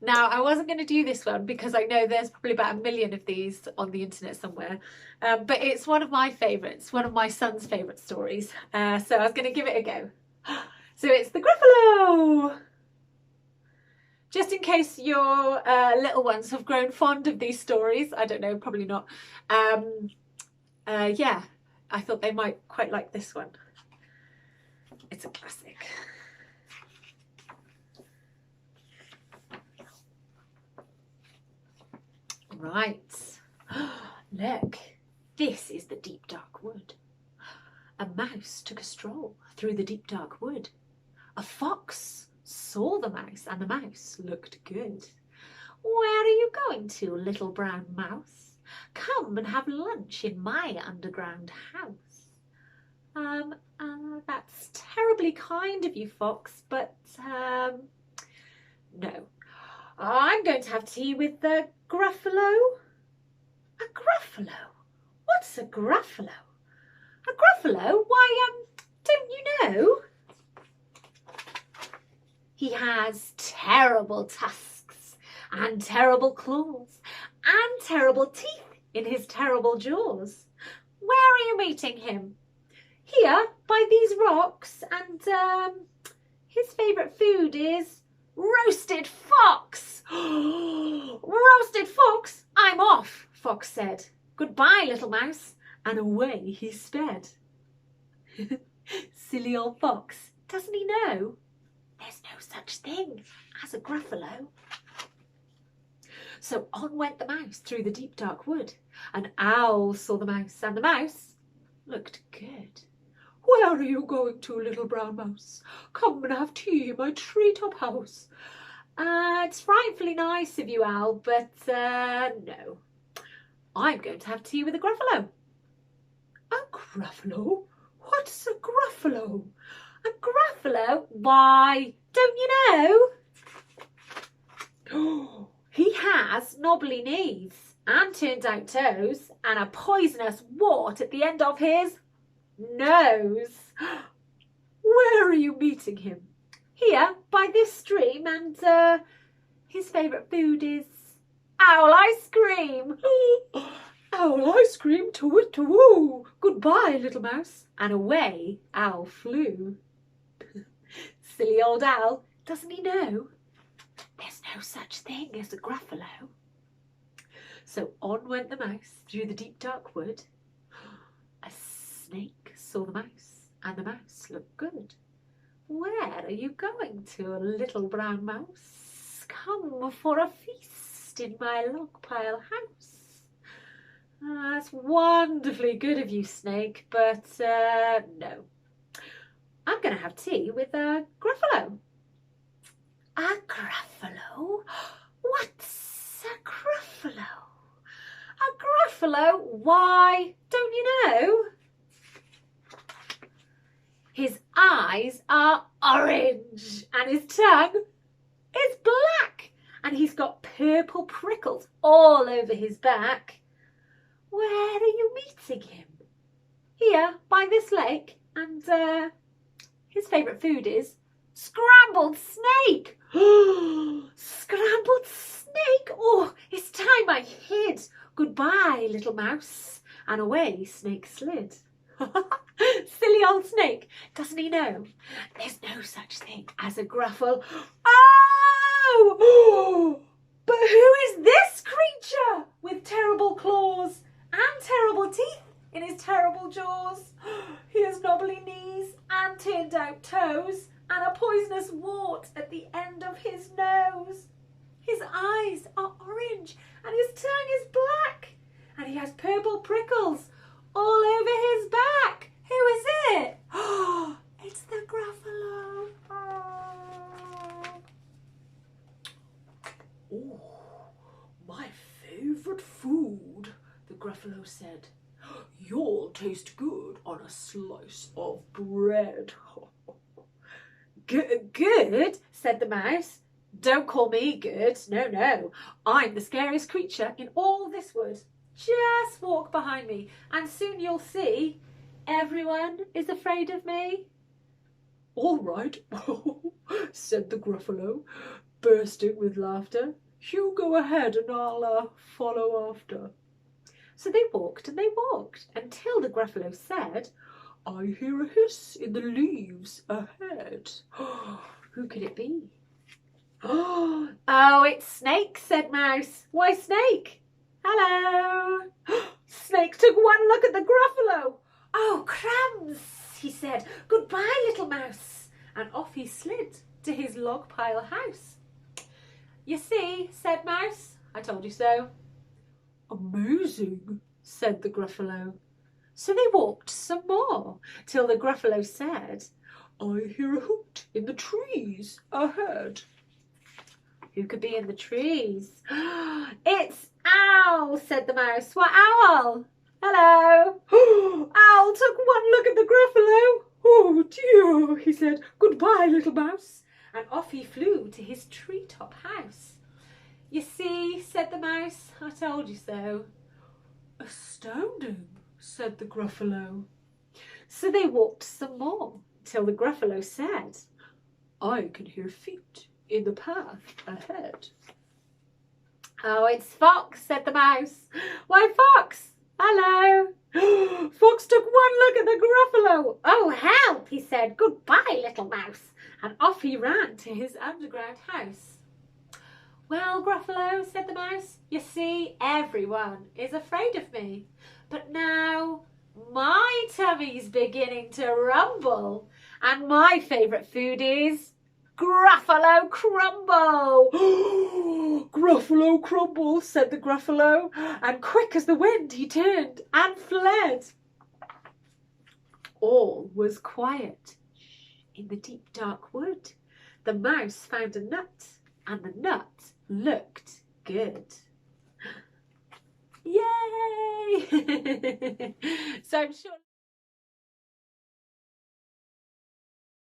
Now, I wasn't going to do this one because I know there's probably about 1 million of these on the internet somewhere, but it's one of my favourites, one of my son's favourite stories. So I was going to give it a go. So it's the Gryffalo! Just in case your little ones have grown fond of these stories, I don't know, probably not. Yeah, I thought they might quite like this one. It's a classic. Right. Look, this is the deep dark wood. A mouse took a stroll through the deep dark wood. A fox saw the mouse, and the mouse looked good. Where are you going to, little brown mouse? Come and have lunch in my underground house. That's terribly kind of you, fox, but no. I'm going to have tea with the Gruffalo. A Gruffalo? What's a Gruffalo? A Gruffalo? Why, don't you know? He has terrible tusks and terrible claws and terrible teeth in his terrible jaws. Where are you meeting him? Here, by these rocks, and his favourite food is roasted fox. Roasted fox? I'm off, Fox said. Goodbye, little mouse, and away he sped. Silly old fox, doesn't he know? There's no such thing as a Gruffalo. So on went the mouse through the deep dark wood. An owl saw the mouse, and the mouse looked good. Where are you going to, little brown mouse? Come and have tea in my treetop house. It's frightfully nice of you, owl, but no. I'm going to have tea with a Gruffalo. A Gruffalo? What's a Gruffalo? A Gruffalo? Why, don't you know? He has knobbly knees and turned out toes and a poisonous wart at the end of his nose. Where are you meeting him? Here, by this stream, and his favourite food is owl ice cream. Owl ice cream, to-wit-to-woo. Goodbye, little mouse. And away owl flew. Silly old owl, doesn't he know? There's no such thing as a Gruffalo. So on went the mouse through the deep dark wood. A snake saw the mouse, and the mouse looked good. Where are you going to, little brown mouse? Come for a feast in my log pile house. That's wonderfully good of you, snake, but no. I'm going to have tea with a Gruffalo. A Gruffalo? What's a Gruffalo? A Gruffalo? Why, don't you know? His eyes are orange and his tongue is black, and he's got purple prickles all over his back. Where are you meeting him? Here, by this lake, and his favourite food is scrambled snake. Scrambled snake? Oh, it's time I hid. Goodbye, little mouse. And away Snake slid. Silly old snake, doesn't he know? There's no such thing as a Gruffalo. Oh! But who is this creature with terrible claws and terrible teeth in his terrible jaws? He has knobbly knees and turned out toes and a poisonous wart at the end of his nose. His eyes are orange and his tongue is black, and he has purple prickles all over his back. Who is it? Oh, it's the Gruffalo. Oh, my favourite food, the Gruffalo said. You'll taste good on a slice of bread. Good, said the mouse. Don't call me good. No, no. I'm the scariest creature in all this wood. Just walk behind me, and soon you'll see everyone is afraid of me. All right, said the Gruffalo. bursting with laughter. "You go ahead and I'll follow after." So they walked and they walked until the Gruffalo said, "I hear a hiss in the leaves ahead." Who could it be? "Oh, it's Snake," said Mouse. "Why, Snake?" "Hello." Snake took one look at the Gruffalo. "Oh, crumbs," he said. "Goodbye, little mouse." And off he slid to his log pile house. "You see," said Mouse, "I told you so." "Amazing," said the Gruffalo. So they walked some more till the Gruffalo said, "I hear a hoot in the trees ahead." Who could be in the trees? "It's Owl," said the Mouse. "What owl?" "Hello." Owl took one look at the Gruffalo. "Oh dear," he said. "Goodbye, little mouse." And off he flew to his treetop house. "You see," said the Mouse, "I told you so." "Astounding," said the Gruffalo. So they walked some more till the Gruffalo said, "I can hear feet in the path ahead." "Oh, it's Fox," said the Mouse. "Why, Fox?" "Hello." Fox took one look at the Gruffalo. "Oh, help," he said. "Goodbye, little mouse." And off he ran to his underground house. "Well, Gruffalo," said the Mouse, "you see, everyone is afraid of me. But now my tummy's beginning to rumble, and my favourite food is Gruffalo crumble." "Gruffalo crumble," said the Gruffalo, and quick as the wind he turned and fled. All was quiet. In the deep dark wood, the Mouse found a nut, and the nut looked good. Yay! So I'm sure